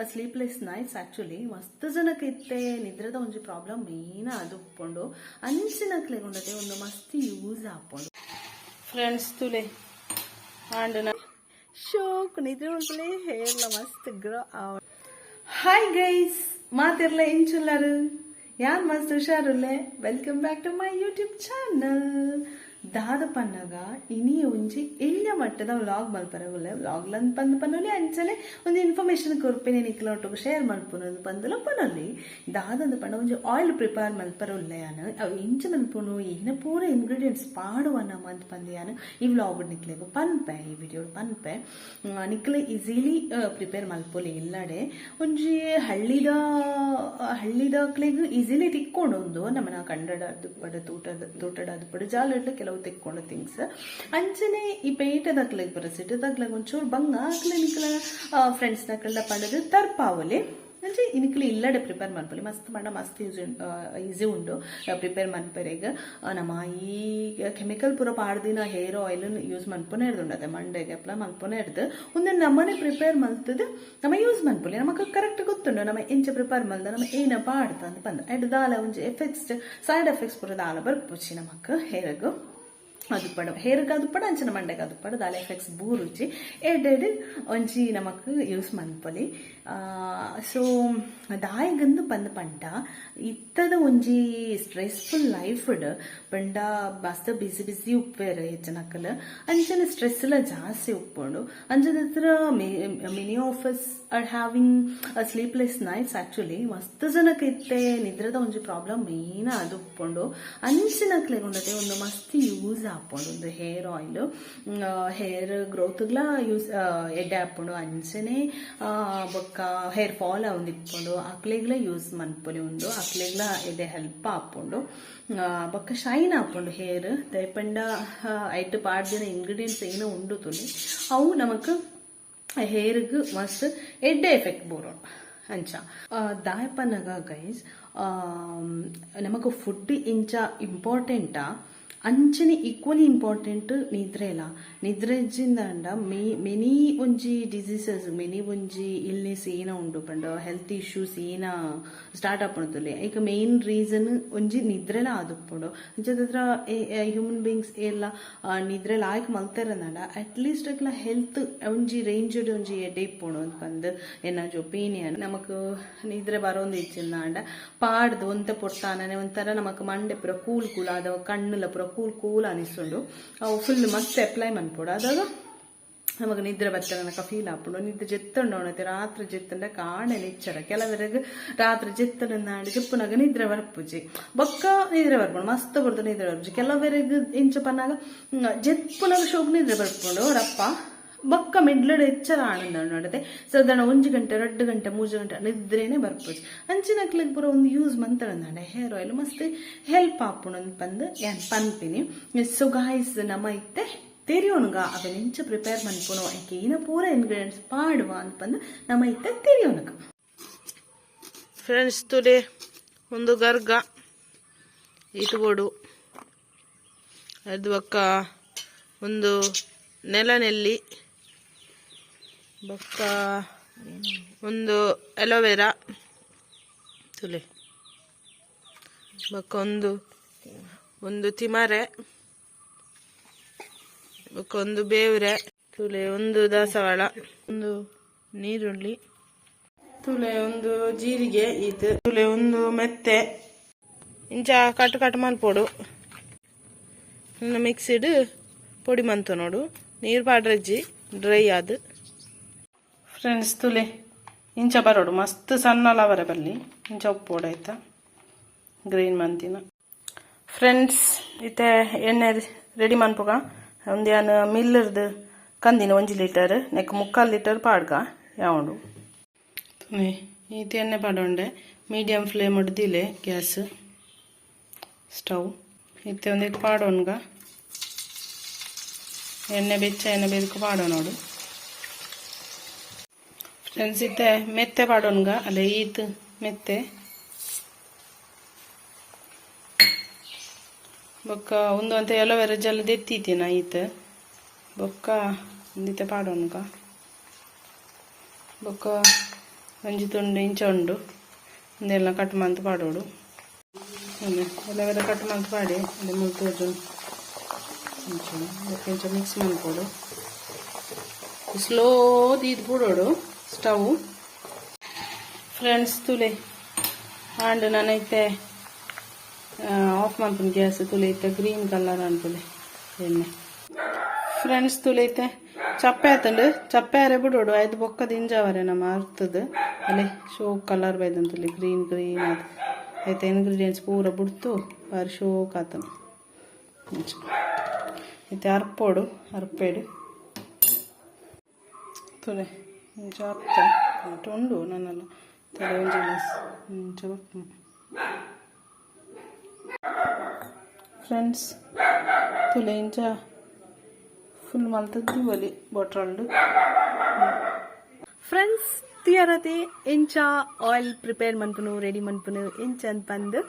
Sleepless nights actually ಮಸ್ತ್ ಜನಕ್ಕೆ ಇತ್ತೆ ನಿದ್ರದ ಒಂಜಿ ಪ್ರಾಬ್ಲಮ್ ಮೇನ್ ಅದು ಉಪ್ಪುಂಡು ಅಂಚಿನಕ್ಲೆಗೊಂಡದೆ ಒಂದು ಮಸ್ತ್ ಯೂಸ್ ಆಪುಂಡು ಫ್ರೆಂಡ್ಸ್ ತುಲೆ ಆಂಡ್ ಶೋಕ್ ನಿದ್ರೆ ಉಂಟುಲೆ ಹೇರ್ಲ ಮಸ್ತ್ ಗ್ರೋ ಆವ ಹಾಯ್ ಗೈಸ್ ಮಾತಿರ್ಲ ಎಂಚುಲ್ಲರು ಯಾರು ಮಸ್ತ್ ಹುಷಾರುಲ್ಲೆ welcome back to my YouTube channel ದಾದ ಪನ್ನಗ ಇನಿ ಒಂಜಿ ಎಳ್ಳ ಮಟ್ಟದ ವ್ಲಾಗ್ ಮಲ್ಪರಗುಲ್ಲೆ ವ್ಲಾಗ್ಲನ್ ಪಂದ್ ಪನ್ನೊಲಿ ಅಂಚನೆ ಒಂದು ಇನ್ಫಾರ್ಮೇಶನ್ ಕೊರ್ಪೆನೆ ನಿಕ್ಲೊಟ್ಟಿಗೆ ಶೇರ್ ಮಲ್ಪುನದು ಪಂದಲ ಪನ್ನೊಲಿ ದಾದಂದು ಪಂಡ ಒಂಜಿ ಆಯಿಲ್ ಪ್ರಿಪೇರ್ ಮಲ್ಪರುಲ್ಲೆ ಯಾನು ಅವು ಇಂಚ ಮಲ್ಪುನು ಏನ ಪೂರ ಇಂಗ್ರೀಡಿಯೆಂಟ್ಸ್ ಪಾಡುವನ ಮಂತ್ ಪಂದ್ ಯಾನು ಈ ವ್ಲಾಗ್ ನಿಕ್ಲೆಗು ಪನ್ಪೆ ಈ ವಿಡಿಯೋ ಪನ್ಪೆ ನಿಕ್ಲೆ ಈಸಿಲಿ ಪ್ರಿಪೇರ್ ಮಲ್ಪೊಲಿ ಇಲ್ಲಡೆ ಒಂಜಿ ಹಳ್ಳಿದಾಕ್ಲೆಗ್ ಈಸಿಲಿ ತಿಕ್ಕೊಂಡೊಂದು ನಮ್ಮನ ಕಂಡಡ ದುಪ್ಪಡ ತೂಟದ ದುಪ್ಪಡ ಜಾಲಡ್ಲ ಕೆಲವು ತೆಕ್ಕೊಂಡು ಥಿಂಗ್ಸ್ ಅಂಚನೆ ಈ ಪೇಟದಾಗ್ಲಾಗ ಬರಸಿಟ್ಟದಾಗ್ಲಾಗ ಒಂಚೂರು ಬಂಗ ಆಕ್ಲೆ ನಿಕ್ಲ ಫ್ರೆಂಡ್ಸ್ ನಕಲ್ದ ಪಂಡದು ತರ್ಪಾವಲಿ ಅಂದ್ರೆ ಇನಿಕ್ಲಿ ಇಲ್ಲಡೆ ಪ್ರಿಪೇರ್ ಮಾಡ್ಕೊಳ್ಳಿ ಮಸ್ತ್ ಮಾಡ ಮಸ್ತ್ ಈಸಿ ಉಂಡು ಪ್ರಿಪೇರ್ ಮನ್ಪೆರೆಗ ನಮ್ಮ ಈ ಕೆಮಿಕಲ್ ಪೂರ ಪಾಡ್ದಿನ ಹೇರ್ ಆಯಿಲ್ ಯೂಸ್ ಮನ್ಪುನೇ ಇರ್ದುಂಡು ಅದೇ ಮಂಡೆಗೆ ಅಪ್ಲ ಮನ್ಪುನೇ ಇರ್ದು ಒಂದೇ ನಮ್ಮನೆ ಪ್ರಿಪೇರ್ ಮಲ್ತದ ನಮ್ಮ ಯೂಸ್ ಮನ್ಪುಲಿ ನಮಗೆ ಕರೆಕ್ಟ್ ಗೊತ್ತುಂಡು ನಮ್ಮ ಎಂಚ ಪ್ರಿಪೇರ್ ಮಲ್ದ ನಮ್ಮ ಏನ ಪಾಡ್ತ ಅಂತ ಬಂದ ಎಡ್ ದಾಲ ಒಂಜಿ ಎಫೆಕ್ಟ್ಸ್ ಸೈಡ್ ಎಫೆಕ್ಟ್ಸ್ ಪೂರ ದಾಲ ಬರ್ಪುಚ್ಚಿ ನಮಕ್ ಹೇರಗು ಅದು ಪಡ ಹೇರ್ಗೆ ಅದು ಪಡ ಅಂಚನ ಮಂಡೆಗೆ ಅದು ಪಡ ದಾಲ ಎಫೆಕ್ಟ್ಸ್ ಬೂರುಚಿ ಎಡ್ ಒಂಜಿ ನಮಕ್ ಯೂಸ್ ಮನ್ಪೊಲಿ ಸೊ ದಾಯಿಗಂದು ಪಂದ ಪಂಡ ಇತ್ತದ ಒಂಜಿ ಸ್ಟ್ರೆಸ್ಫುಲ್ ಲೈಫ್ ಪಂಡ ಮಸ್ತ್ ಬಿಸಿ ಉಪ್ಪೇರು ಹೆಚ್ಚನಕ್ಕಲ ಅಂಚನೆ ಸ್ಟ್ರೆಸ್ ಎಲ್ಲ ಜಾಸ್ತಿ ಉಪ್ಪುಂಡು ಅಂಚದ ಹತ್ರ many of us are having sleepless nights actually ಮಸ್ತ್ ಜನಕ್ಕೆ ಇತ್ತೆ ನಿದ್ರದ ಒಂಜಿ ಪ್ರಾಬ್ಲಮ್ ಮೇನ್ ಅದು ಉಪ್ಪುಂಡು ಅಂಚಿನಕ್ಲೆಗೊಂಡದೆ ಒಂದು ಮಸ್ತ್ ಯೂಸ್ ಆಪುಂಡು ಒಂದು ಹೇರ್ ಆಯಿಲ್ ಹೇರ್ ಗ್ರೋತ್ಗ್ಲ ಯೂಸ್ ಎಡ್ಡೆ ಆಪುಂಡು ಅಂಚನೆ ಬೊಕ್ಕ ಹೇರ್ ಫಾಲ್ ಒಂದು ಇಪ್ಪುಂಡು ಅಕ್ಲೆಗ್ಲ ಯೂಸ್ ಮನ್ಪೊಲಿ ಉಂಡು ಅಕ್ಲೆಗ್ಲ ಎಡ್ಡೆ ಹೆಲ್ಪ್ ಆಪುಂಡು ಬೊಕ್ಕ ಶೈನ್ ಆಪುಂಡು ಹೇರ್ ದಯಪಂಡ ಐಟ್ ಪಾಡ್ದಿನ ಇಂಗ್ರೀಡಿಯೆಂಟ್ಸ್ ಏನೋ ಉಂಡು ತುಲಿ ಅವು ನಮಕ್ ಹೇರ್ಗ್ ಮಸ್ತ್ ಎಡ್ಡೆ ಎಫೆಕ್ಟ್ ಬೋರೋಣ ಅಂಚ ದಾಯಪನಗ ಗೈಸ್ ನಮಕ್ ಫುಡ್ ಇಂಚ ಇಂಪಾರ್ಟೆಂಟಾ ಅಂಚನೆ ಈಕ್ವಲಿ ಇಂಪಾರ್ಟೆಂಟ್ ನಿದ್ರೆಲ ನಿದ್ರೆಜಿಂದ ಮೆನಿ ಒಂಜಿ ಡಿಸೀಸಸ್ ಮೆನಿ ಒಂಜಿ ಇಲ್ನೆಸ್ ಏನ ಉಂಡು ಪಂಡ ಹೆಲ್ತ್ ಇಶ್ಯೂಸ್ ಏನ ಸ್ಟಾರ್ಟ್ ಆಪುಂಡುಲೆ ಈಗ ಮೇನ್ ರೀಸನ್ ಒಂಜಿ ನಿದ್ರೆಲ ಆದುಪ್ಪುಂಡು ಅಂಚದ್ರ ಹ್ಯೂಮನ್ ಬೀಯಿಂಗ್ಸ್ ಎಲ್ಲ ನಿದ್ರೆಲ ಆಯ್ಕೆ ಮಲ್ತಾರನಡ ಅಟ್ಲೀಸ್ಟ್ ಅಕ್ಲ ಹೆಲ್ತ್ ಒಂಜಿ ರೇಂಜ್ ಒಂಜಿ ಎಡೆ ಇಪ್ಪುಂಡು ಅಂತ ಪಂದ್ ಎನ್ನಾಜ್ ಒಪಿನಿಯನ್ ನಮಕ್ ನಿದ್ರೆ ಬರೋಂದು ಇಚ್ಚಿಂದಾಂಡ ಪಾಡ್ದು ಒಂತೆ ಪೊಟ್ಟಾನನೆ ಒಂಥರ ನಮಕ್ ಮಂಡೆ ಪುರ ಕೂಲ್ ಆದ ಕಣ್ಣುಲ ಪುರ ಕೂಲ್ ಅನಿಸ್ತುಂಡು ಅವು ಫುಲ್ ಮಸ್ತ್ ಅಪ್ಲೈ ಮನ್ಪುಡು ಅದಾಗ ನಮಗೆ ನಿದ್ರೆ ಬರ್ತನಕ ಫೀಲ್ ಆಪುಂಡು ನಿದ್ರೆ ಜೆತ್ತುಂಡವನತೆ ರಾತ್ರಿ ಜೆತ್ತಂಡ ಕಾಣೆ ನಿಚ್ಚರ ಕೆಲವರೆಗೆ ರಾತ್ರಿ ಜೆತ್ತನಾಡಿ ಜಪ್ಪುನಾಗ ನಿದ್ರೆ ಬರ್ಪುಜಿ ಬೊಕ್ಕ ನಿದ್ರೆ ಬರ್ಪುಂಡು ಮಸ್ತ್ ಬರ್ದು ನಿದ್ರೆ ಬರ್ಪುಜಿ ಕೆಲವರೆಗೆ ಇಂಚ ಪನ್ನಾಗ ಜೆಪ್ಪುನಾಗ ಶೋಕ್ ನಿದ್ರೆ ಬರ್ಪುಂಡು ರಪ್ಪ ಬೊಕ್ಕ ಮಿಡ್ಲಡ್ ಎಚ್ಚರ ಆನಂದ ನೋಡದೆ ಸಾಧಾರಣ 1 ಗಂಟೆ 2 ಗಂಟೆ 3 ಗಂಟೆ ನಿದ್ರೇನೆ ಬರ್ಪುಜಿ ಅಂಚಿನಕ್ಲಿಗೆ ಪೂರ ಒಂದು ಯೂಸ್ ಮಂತಂಡ ಹೇರ್ ಆಯಿಲ್ ಮಸ್ತ್ ಹೆಲ್ಪ್ ಆಪುಂಡು ಅಂತ ಪಂದು ಯಾನ್ ಪನ್ಪಿನಿ ಸೊ ಗಾಯ್ಸ್ ನಮ್ಮ ಇತ್ತೆ ತೆರಿಯೋನುಗ ಅವನ್ ಇಂಚ ಪ್ರಿಪೇರ್ ಮನ್ಪುನು ಯಾಕೆ ಏನ ಪೂರ ಇಂಗ್ರೀಡಿಯೆಂಟ್ಸ್ ಪಾಡುವ ಅಂತ ಪಂದು ನಮ್ಮ ಇತ್ತೆ ತೆರಿಯೋನುಗ ಫ್ರೆಂಡ್ಸ್ ತುಡೆ ಒಂದು ಗರ್ಗ ಇಟ್ಬೋಡು ಅದು ಬೊಕ್ಕ ಒಂದು ನೆಲನೆಲ್ಲಿ ಬೊಕ್ಕ ಒಂದು ಅಲೋವೆರಾ ತುಲೆ ಬೊಕ್ಕ ಒಂದು ತಿಮರೆ ಬೊಕ್ಕ ಒಂದು ಬೇವ್ರೆ ತುಲೆ ಒಂದು ದಾಸವಾಳ ಒಂದು ನೀರುಳ್ಳಿ ತುಲೆ ಒಂದು ಜೀರಿಗೆ ಇದು ತುಲೆ ಒಂದು ಮೆತ್ತೆ ಇಂಚ ಕಟ್ ಮಲ್ಪೋಡು ಮಿಕ್ಸಿಡ್ ಪೊಡಿ ಮಂತು ನೋಡು ನೀರು ಪಾಡ್ರಜ್ಜಿ ಡ್ರೈ ಆದ್ ಫ್ರೆಂಡ್ಸ್ ತುಲೆ ಇಂಚ ಬರೋಡು ಮಸ್ತ್ ಸಣ್ಣ ಲವರ ಬಲ್ಲಿ ಇಂಚ ಉಪ್ಪೋಡು ಆಯ್ತಾ ಗ್ರೀನ್ ಮಂತಿನ ಫ್ರೆಂಡ್ಸ್ ಇತ್ತೆ ಎಣ್ಣೆ ರೆಡಿ ಮನ್ಪುಗ ಒಂದು ಯಾನು ಮಿಲ್ಲರ್ದು ಕಂದಿನ 1 ಲೀಟರ್ ನೆಕ್ 3/4 ಲೀಟರ್ ಪಾಡ್ಗ ಯಾವುದು ಇದು ಎಣ್ಣೆ ಪಾಡೋಂಡೆ ಮೀಡಿಯಂ ಫ್ಲೇಮ್ ಹೊಡೆದಿಲೆ ಗ್ಯಾಸ್ ಸ್ಟವ್ ಇತ್ತೆ ಒಂದು ಪಾಡೋನ್ಗ ಎಣ್ಣೆ ಬೆಚ್ಚ ಎಣ್ಣೆ ಬೆದಕು ಪಾಡೋ ನೋಡು ಫ್ರೆಂಡ್ಸ್ ಇತ್ತೆ ಮೆತ್ತೆ ಪಾಡೋನ್ಗ ಅಲ್ಲೇ ಈತ್ ಮೆತ್ತೆ ಬೊಕ್ಕ ಒಂದು ಅಂತ ಎಲೋವೆರಾ ಜಲ್ ದೆತ್ತೀತಿನ ಈತ್ ಬೊಕ್ಕ ಒಂದಿತ್ತೆ ಪಾಡೋನ್ಗ ಬೊಕ್ಕ ಒಂಜಿ ತುಂಡು ಇಂಚ ಉಂಡು ಇಂದೆಲ್ಲ ಕಟ್ ಮಂತ್ ಪಾಡೋಡು ಅದೇ ಎಲ್ಲ ಕಟ್ ಮಂತ್ ಪಾಡಿ ಅದೇ ಮುಲ್ತೋಜು ಇಂಚ ಮಿಕ್ಸ್ ಮಾಡ್ಕೊಡು ಸ್ಲೋ ದೀದ್ ಬಿಡೋಡು ಸ್ಟವ್ ಫ್ರೆಂಡ್ಸ್ ತುಲೆ ಆಂಡ್ ನಾನೈತೆ ಆಫ್ ಮಾಡ್ತೀನಿ ಗ್ಯಾಸ್ ತುಲೈತೆ ಗ್ರೀನ್ ಕಲರ್ ಅನ್ಪುಲೆ ಎಣ್ಣೆ ಫ್ರೆಂಡ್ಸ್ ತುಲೈತೆ ಚಪ್ಪೆ ಆತಂಡು ಚಪ್ಪೆ ಅರೆ ಬಿಡೋಡು ಐದು ಬೊಕ್ಕದ ಇಂಜಾವರೆ ನಮ್ಮ ಅರ್ತದ ಅಲ್ಲೇ ಶೋ ಕಲರ್ ಬೈದಂತುಲಿ ಗ್ರೀನ್ ಗ್ರೀನ್ ಅದು ಐತೆ ಇಂಗ್ರೀಡಿಯೆಂಟ್ಸ್ ಪೂರ ಬಿಡ್ತು ಬಾರಿ ಶೋಕ್ ಆತನು ಐತೆ ಅರ್ಪೋಡು ಅರ್ಪೇಡು ತುಲೆ ಇಂಚ ಅರ್ಥ ಉಂಡು ನನ್ನೆಲ್ಲ ತಲೆ ಇಂಚ ಫ್ರೆಂಡ್ಸ್ ತುಲೆ ಇಂಚ ಫುಲ್ ಮಲ್ತದ್ದು ಬಲಿ ಬಾಟ್ರಲ್ಡು ಫ್ರೆಂಡ್ಸ್ ತಿಯರತೆ ಇಂಚ ಆಯಿಲ್ ಪ್ರಿಪೇರ್ ಮನ್ಪುನು ರೆಡಿ ಮನ್ಪುನು ಇಂಚ ಅಂತಂದು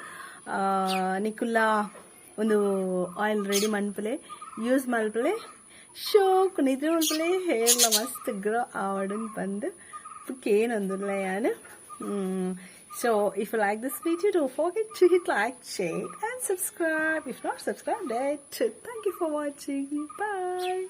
ನಿಕುಲ್ಲ ಒಂದು ಆಯಿಲ್ ರೆಡಿ ಮನ್ಪುಲೆ ಯೂಸ್ ಮಲ್ಪಲೆ ಶೋಕ್ ನಿದ್ರೆ ಮಲ್ಪಲೆ ಹೇರ್ಲ ಮಸ್ತ್ ಗ್ರೋ ಆವಡನ್ ಬಂದು ಕೇನೊಂದುಲ್ಲ ಯಾನು So, if you like this video, don't forget to hit like, share and subscribe. If not subscribed, thank you for watching. Bye.